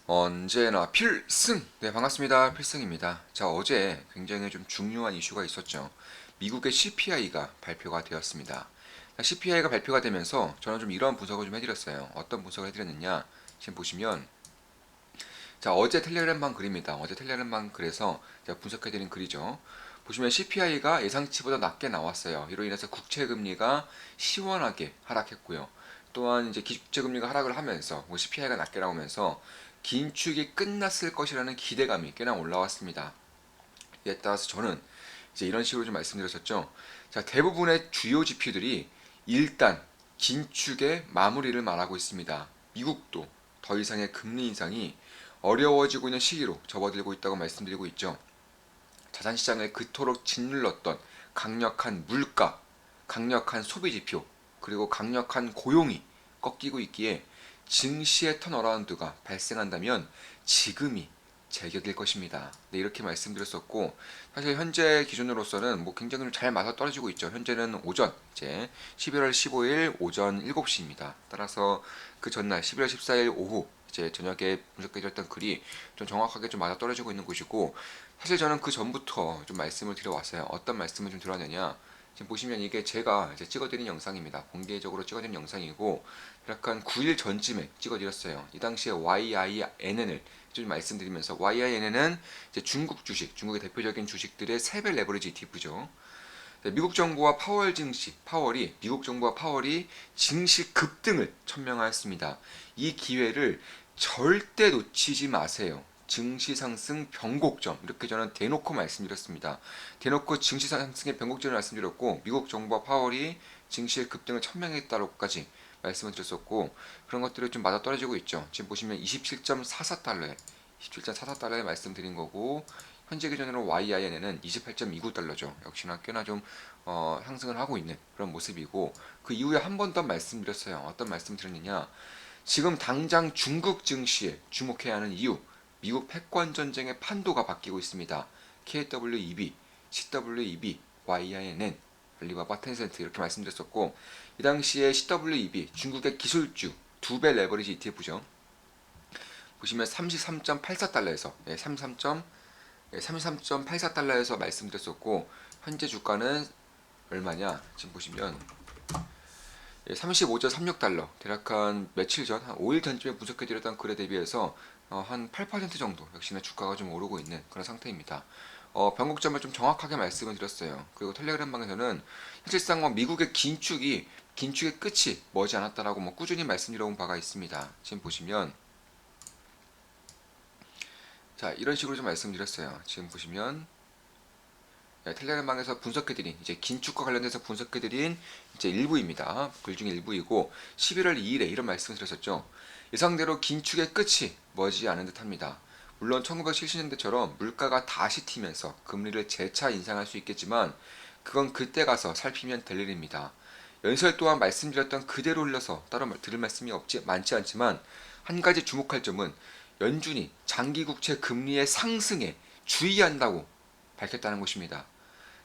언제나 필승! 네, 반갑습니다. 필승입니다. 자, 어제 굉장히 좀 중요한 이슈가 있었죠. 미국의 CPI가 발표가 되었습니다. CPI가 발표가 되면서 저는 좀 이런 분석을 좀 해드렸어요. 어떤 분석을 해드렸느냐? 지금 보시면, 자, 어제 텔레그램방 글입니다. 어제 텔레그램방 글에서 제가 분석해드린 글이죠. 보시면 CPI가 예상치보다 낮게 나왔어요. 이로 인해서 국채금리가 시원하게 하락했고요. 또한 이제 국채금리가 하락을 하면서 CPI가 낮게 나오면서 긴축이 끝났을 것이라는 기대감이 꽤나 올라왔습니다. 이에 따라서 저는 이제 이런 식으로 좀 말씀드렸었죠. 자, 대부분의 주요 지표들이 일단 긴축의 마무리를 말하고 있습니다. 미국도 더 이상의 금리 인상이 어려워지고 있는 시기로 접어들고 있다고 말씀드리고 있죠. 자산시장을 그토록 짓눌렀던 강력한 물가, 강력한 소비 지표, 그리고 강력한 고용이 꺾이고 있기에 증시의 턴어라운드가 발생한다면 지금이 제격일 것입니다. 네, 이렇게 말씀드렸었고, 사실 현재 기준으로서는 뭐 굉장히 잘 맞아 떨어지고 있죠. 현재는 오전, 이제 11월 15일 오전 7시입니다. 따라서 그 전날 11월 14일 오후 이제 저녁에 분석해드렸던 글이 좀 정확하게 좀 맞아 떨어지고 있는 곳이고, 사실 저는 그 전부터 좀 말씀을 드려왔어요. 어떤 말씀을 좀 드렸느냐? 지금 보시면 이게 제가 이제 찍어드린 영상입니다. 공개적으로 찍어드린 영상이고, 약간 9일 전쯤에 찍어드렸어요. 이 당시에 YINN을 좀 말씀드리면서, YINN은 이제 중국 주식, 중국의 대표적인 주식들의 3배 레버리지 ETF죠. 미국 정부와 파월 증시, 미국 정부와 파월이 증시 급등을 천명하였습니다. 이 기회를 절대 놓치지 마세요. 증시 상승 변곡점, 이렇게 저는 대놓고 말씀드렸습니다. 대놓고 증시 상승의 변곡점을 말씀드렸고, 미국 정부와 파월이 증시의 급등을 천명했다고까지 말씀을 드렸었고, 그런 것들이 좀 맞아 떨어지고 있죠. 지금 보시면 27.44달러에 말씀드린 거고, 현재 기준으로 YIN에는 28.29달러죠. 역시나 꽤나 좀 상승을 하고 있는 그런 모습이고, 그 이후에 한 번 더 말씀드렸어요. 어떤 말씀 드렸느냐? 지금 당장 중국 증시에 주목해야 하는 이유, 미국 패권 전쟁의 판도가 바뀌고 있습니다. KWEB, CWEB, YINN, 알리바바, 텐센트 이렇게 말씀드렸었고, 이 당시에 CWEB 중국의 기술주 2배 레버리지 ETF죠. 보시면 33.84달러에서 33.84달러에서 말씀드렸었고, 현재 주가는 얼마냐? 지금 보시면 35.36달러, 대략 한 며칠 전, 한 5일 전쯤에 분석해드렸던 글에 대비해서 한 8% 정도 역시나 주가가 좀 오르고 있는 그런 상태입니다. 변곡점을 좀 정확하게 말씀을 드렸어요. 그리고 텔레그램 방에서는 사실상 미국의 긴축의 끝이 머지 않았다라고 꾸준히 말씀드려온 바가 있습니다. 지금 보시면 자, 이런 식으로 좀 말씀드렸어요. 지금 보시면 텔레그램방에서 분석해드린 이제 긴축과 관련돼서 분석해드린 이제 일부입니다. 글 중에 일부이고 11월 2일에 이런 말씀을 드렸었죠. 예상대로 긴축의 끝이 머지 않은 듯합니다. 물론 1970년대처럼 물가가 다시 튀면서 금리를 재차 인상할 수 있겠지만 그건 그때 가서 살피면 될 일입니다. 연설 또한 말씀드렸던 그대로 흘러서 따로 들을 말씀이 많지 않지만 한 가지 주목할 점은 연준이 장기 국채 금리의 상승에 주의한다고 밝혔다는 것입니다.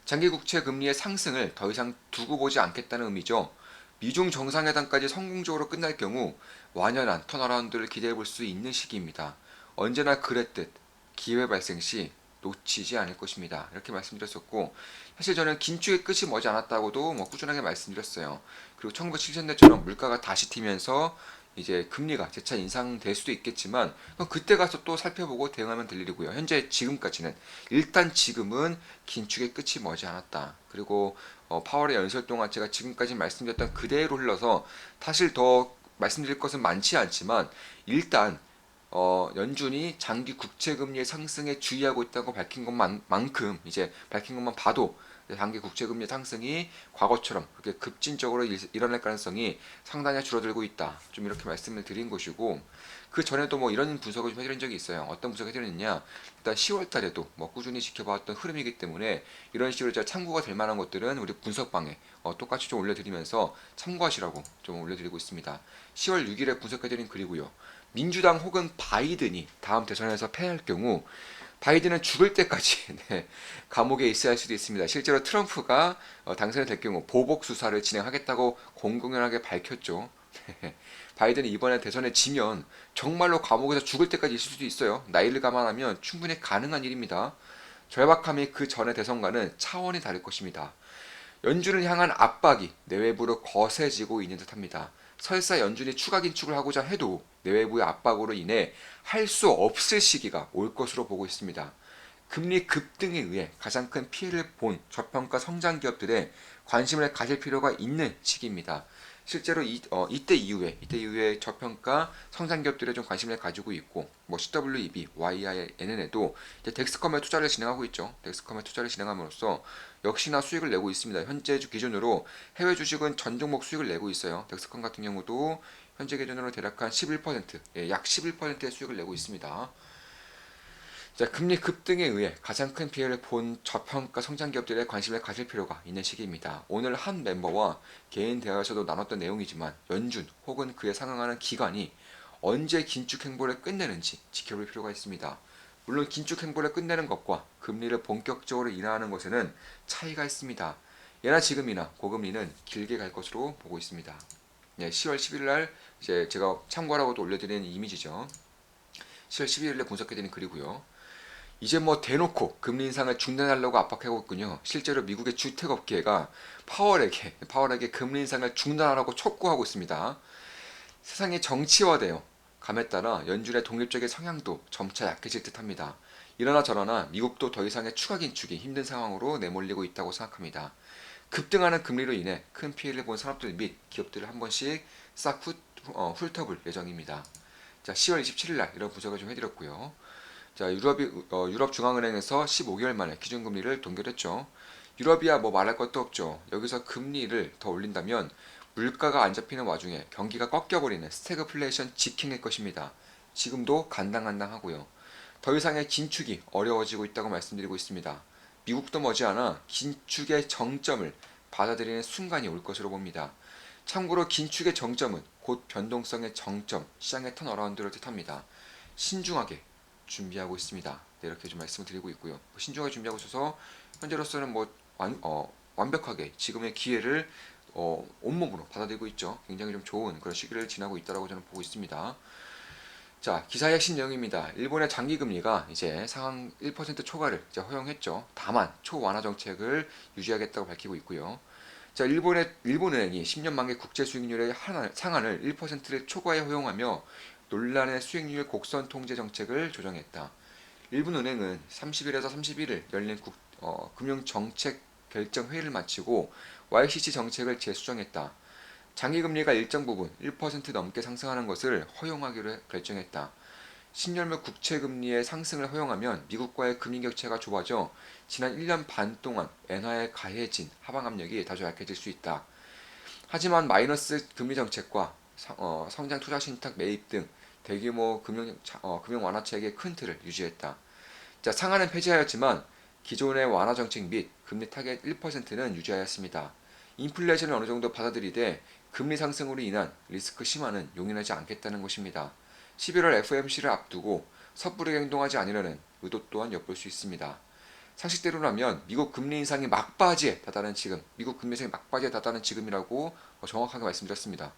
장기 국채 금리의 상승을 더 이상 두고 보지 않겠다는 의미죠. 미중 정상회담까지 성공적으로 끝날 경우 완연한 턴어라운드를 기대해 볼 수 있는 시기입니다. 언제나 그랬듯 기회 발생 시 놓치지 않을 것입니다. 이렇게 말씀드렸었고, 사실 저는 긴축의 끝이 머지 않았다고도 꾸준하게 말씀드렸어요. 그리고 1970년대처럼 물가가 다시 튀면서 이제 금리가 재차 인상될 수도 있겠지만 그때 가서 또 살펴보고 대응하면 될 일이고요. 현재 지금까지는 일단 지금은 긴축의 끝이 머지 않았다. 그리고 파월의 연설 동안 제가 지금까지 말씀드렸던 그대로 흘러서 사실 더 말씀드릴 것은 많지 않지만 일단 연준이 장기 국채 금리의 상승에 주의하고 있다고 밝힌 것만큼 이제 밝힌 것만 봐도 장기 국채 금리 상승이 과거처럼 그렇게 급진적으로 일어날 가능성이 상당히 줄어들고 있다. 좀 이렇게 말씀을 드린 것이고, 그 전에도 이런 분석을 좀 해드린 적이 있어요. 어떤 분석을 해드렸느냐? 일단 10월 달에도 꾸준히 지켜봐왔던 흐름이기 때문에 이런 식으로 제가 참고가 될 만한 것들은 우리 분석방에 똑같이 좀 올려드리면서 참고하시라고 좀 올려드리고 있습니다. 10월 6일에 분석해드린 글이고요. 민주당 혹은 바이든이 다음 대선에서 패할 경우 바이든은 죽을 때까지 네, 감옥에 있어야 할 수도 있습니다. 실제로 트럼프가 당선이 될 경우 보복 수사를 진행하겠다고 공공연하게 밝혔죠. 바이든이 이번에 대선에 지면 정말로 감옥에서 죽을 때까지 있을 수도 있어요. 나이를 감안하면 충분히 가능한 일입니다. 절박함이 그 전의 대선과는 차원이 다를 것입니다. 연준을 향한 압박이 내외부로 거세지고 있는 듯합니다. 설사 연준이 추가 긴축을 하고자 해도 내외부의 압박으로 인해 할 수 없을 시기가 올 것으로 보고 있습니다. 금리 급등에 의해 가장 큰 피해를 본 저평가 성장 기업들에 관심을 가질 필요가 있는 시기입니다. 실제로 이때 이후에 저평가 성장 기업들에 좀 관심을 가지고 있고, 뭐 CWEB, YINN에도 이제 덱스컴에 투자를 진행하고 있죠. 덱스컴에 투자를 진행함으로써 역시나 수익을 내고 있습니다. 현재 기준으로 해외 주식은 전 종목 수익을 내고 있어요. 덱스컴 같은 경우도 현재 기준으로 대략 한 11%, 약 11%의 수익을 내고 있습니다. 자, 금리 급등에 의해 가장 큰 피해를 본 저평가 성장 기업들에 관심을 가질 필요가 있는 시기입니다. 오늘 한 멤버와 개인 대화에서도 나눴던 내용이지만 연준 혹은 그에 상응하는 기관이 언제 긴축 행보를 끝내는지 지켜볼 필요가 있습니다. 물론 긴축 행보를 끝내는 것과 금리를 본격적으로 인하하는 것에는 차이가 있습니다. 예나 지금이나 고금리는 길게 갈 것으로 보고 있습니다. 네, 10월 11일 날 이제 제가 참고하라고도 올려드리는 이미지죠. 10월 11일에 분석해드린 글이고요. 이제 뭐 대놓고 금리 인상을 중단하려고 압박하고 있군요. 실제로 미국의 주택업계가 파월에게 금리 인상을 중단하라고 촉구하고 있습니다. 세상이 정치화되어 감에 따라 연준의 독립적인 성향도 점차 약해질 듯합니다. 이러나 저러나 미국도 더 이상의 추가 긴축이 힘든 상황으로 내몰리고 있다고 생각합니다. 급등하는 금리로 인해 큰 피해를 본 산업들 및 기업들을 한 번씩 싹 훑어볼 예정입니다. 자, 10월 27일 날 이런 분석을 좀 해드렸고요. 자, 유럽 중앙은행에서 15개월 만에 기준금리를 동결했죠. 유럽이야 뭐 말할 것도 없죠. 여기서 금리를 더 올린다면 물가가 안 잡히는 와중에 경기가 꺾여버리는 스태그플레이션 직행일 것입니다. 지금도 간당간당하고요. 더 이상의 긴축이 어려워지고 있다고 말씀드리고 있습니다. 미국도 머지않아 긴축의 정점을 받아들이는 순간이 올 것으로 봅니다. 참고로 긴축의 정점은 곧 변동성의 정점, 시장의 턴어라운드를 뜻합니다. 신중하게 준비하고 있습니다. 네, 이렇게 좀 말씀을 드리고 있고요. 신중하게 준비하고 있어서 현재로서는 뭐 완벽하게 지금의 기회를 온몸으로 받아들이고 있죠. 굉장히 좀 좋은 그런 시기를 지나고 있다고 저는 보고 있습니다. 자, 기사의 핵심 내용입니다. 일본의 장기 금리가 이제 상한 1% 초과를 이제 허용했죠. 다만 초완화 정책을 유지하겠다고 밝히고 있고요. 자, 일본은행이 10년 만기 국제 수익률의 상한을 1%를 초과에 허용하며 논란의 수익률 곡선 통제 정책을 조정했다. 일본은행은 30일에서 31일 열린 금융정책 결정 회의를 마치고 YCC 정책을 재수정했다. 장기금리가 일정 부분 1% 넘게 상승하는 것을 허용하기로 결정했다. 신년물 국채금리의 상승을 허용하면 미국과의 금리 격차가 좁아져 지난 1년 반 동안 엔화에 가해진 하방 압력이 다소 약해질 수 있다. 하지만 마이너스 금리 정책과 성장 투자 신탁 매입 등 대규모 금융 완화책의 큰 틀을 유지했다. 자, 상한은 폐지하였지만 기존의 완화 정책 및 금리 타겟 1%는 유지하였습니다. 인플레이션을 어느 정도 받아들이되 금리 상승으로 인한 리스크 심화는 용인하지 않겠다는 것입니다. 11월 FOMC를 앞두고 섣부르게 행동하지 않으려는 의도 또한 엿볼 수 있습니다. 상식대로라면 미국 금리 인상이 막바지에 다다른 지금이라고 정확하게 말씀드렸습니다.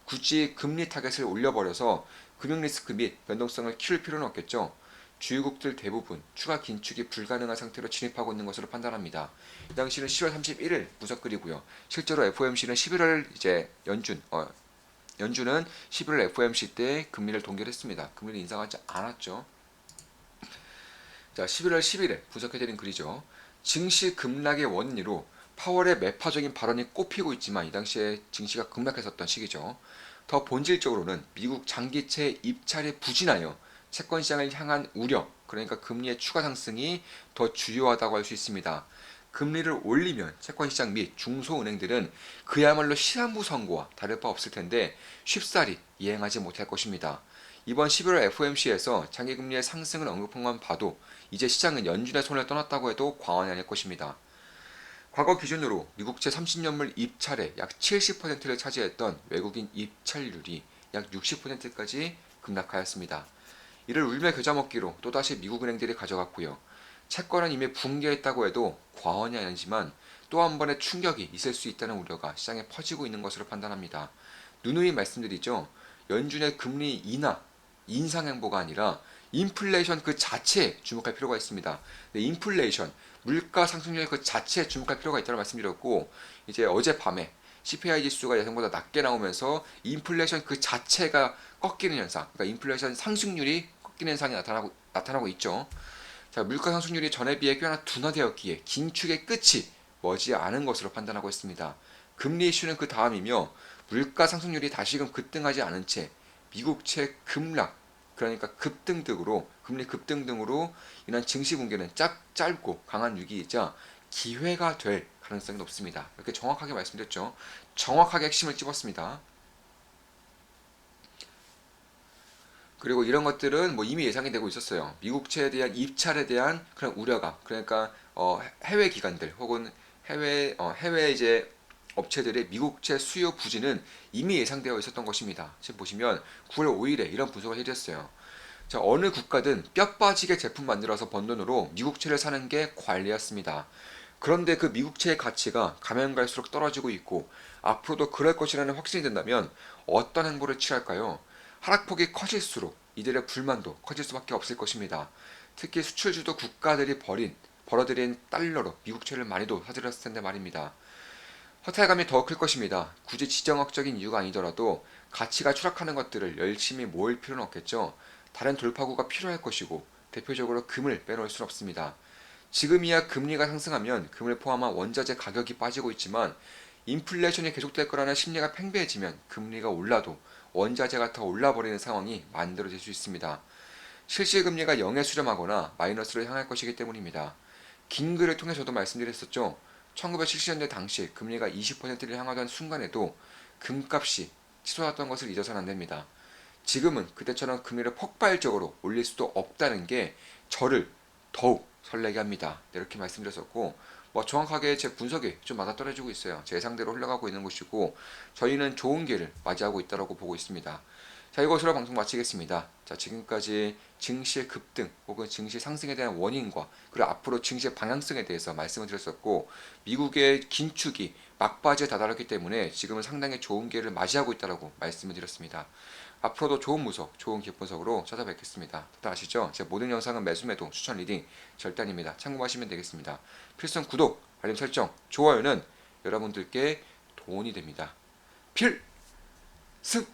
굳이 금리 타겟을 올려버려서 금융 리스크 및 변동성을 키울 필요는 없겠죠. 주요국들 대부분 추가 긴축이 불가능한 상태로 진입하고 있는 것으로 판단합니다. 이 당시는 10월 31일 분석글이고요. 실제로 FOMC는 11월 이제 연준은 11월 FOMC 때 금리를 동결했습니다. 금리를 인상하지 않았죠. 자, 11월 10일에 분석해드린 글이죠. 증시 급락의 원인으로 파월의 매파적인 발언이 꼽히고 있지만 이 당시에 증시가 급락했었던 시기죠. 더 본질적으로는 미국 장기채 입찰에 부진하여 채권 시장을 향한 우려, 그러니까 금리의 추가 상승이 더 주요하다고 할 수 있습니다. 금리를 올리면 채권 시장 및 중소은행들은 그야말로 시한부 선고와 다를 바 없을 텐데 쉽사리 이행하지 못할 것입니다. 이번 11월 FOMC에서 장기금리의 상승을 언급한 것만 봐도 이제 시장은 연준의 손을 떠났다고 해도 과언이 아닐 것입니다. 과거 기준으로 미국채 30년물 입찰의 약 70%를 차지했던 외국인 입찰률이 약 60%까지 급락하였습니다. 이를 울며 겨자 먹기로 또다시 미국 은행들이 가져갔고요. 채권은 이미 붕괴했다고 해도 과언이 아니지만 또 한 번의 충격이 있을 수 있다는 우려가 시장에 퍼지고 있는 것으로 판단합니다. 누누이 말씀드리죠. 연준의 금리 인하, 인상 행보가 아니라 인플레이션 그 자체에 주목할 필요가 있습니다. 네, 인플레이션, 물가 상승률 그 자체에 주목할 필요가 있다고 말씀드렸고, 이제 어젯밤에 CPI 지수가 예상보다 낮게 나오면서 인플레이션 그 자체가 꺾이는 현상, 그러니까 인플레이션 상승률이 꺾이는 현상이 나타나고 있죠. 자, 물가 상승률이 전에 비해 꽤나 둔화되었기에 긴축의 끝이 머지 않은 것으로 판단하고 있습니다. 금리 이슈는 그 다음이며 물가 상승률이 다시금 급등하지 않은 채 미국채 급락, 그러니까 급등 등으로 금리 급등 등으로 인한 증시 붕괴는 짧고 강한 위기이자 기회가 될 가능성이 높습니다. 이렇게 정확하게 말씀드렸죠. 정확하게 핵심을 찝었습니다. 그리고 이런 것들은 뭐 이미 예상이 되고 있었어요. 미국채에 대한 입찰에 대한 그런 우려감. 그러니까 해외 기관들 혹은 해외 이제 업체들의 미국채 수요 부진은 이미 예상되어 있었던 것입니다. 지금 보시면 9월 5일에 이런 분석을 해드렸어요. 자, 어느 국가든 뼈 빠지게 제품 만들어서 번 돈으로 미국채를 사는 게 관리였습니다. 그런데 그 미국채의 가치가 가면 갈수록 떨어지고 있고 앞으로도 그럴 것이라는 확신이 든다면 어떤 행보를 취할까요? 하락폭이 커질수록 이들의 불만도 커질 수밖에 없을 것입니다. 특히 수출주도 국가들이 벌어들인 달러로 미국채를 많이도 사들였을 텐데 말입니다. 허탈감이 더 클 것입니다. 굳이 지정학적인 이유가 아니더라도 가치가 추락하는 것들을 열심히 모을 필요는 없겠죠. 다른 돌파구가 필요할 것이고 대표적으로 금을 빼놓을 수는 없습니다. 지금이야 금리가 상승하면 금을 포함한 원자재 가격이 빠지고 있지만 인플레이션이 계속될 거라는 심리가 팽배해지면 금리가 올라도 원자재가 더 올라버리는 상황이 만들어질 수 있습니다. 실질금리가 0에 수렴하거나 마이너스로 향할 것이기 때문입니다. 긴 글을 통해 저도 말씀드렸었죠. 1970년대 당시 금리가 20%를 향하던 순간에도 금값이 치솟았던 것을 잊어서는 안 됩니다. 지금은 그때처럼 금리를 폭발적으로 올릴 수도 없다는 게 저를 더욱 설레게 합니다. 네, 이렇게 말씀드렸었고 뭐 정확하게 제 분석이 좀 맞아떨어지고 있어요. 제 예상대로 흘러가고 있는 것이고 저희는 좋은 기회를 맞이하고 있다고 보고 있습니다. 자, 이것으로 방송 마치겠습니다. 자, 지금까지 증시의 급등 혹은 증시 상승에 대한 원인과 그리고 앞으로 증시의 방향성에 대해서 말씀을 드렸었고 미국의 긴축이 막바지에 다다랐기 때문에 지금은 상당히 좋은 기회를 맞이하고 있다고 말씀을 드렸습니다. 앞으로도 좋은 무속, 좋은 기분석으로 찾아뵙겠습니다. 다들 아시죠? 제 모든 영상은 매수매도, 추천 리딩 절대 아닙니다. 참고하시면 되겠습니다. 필승 구독, 알림 설정, 좋아요는 여러분들께 도움이 됩니다. 필승!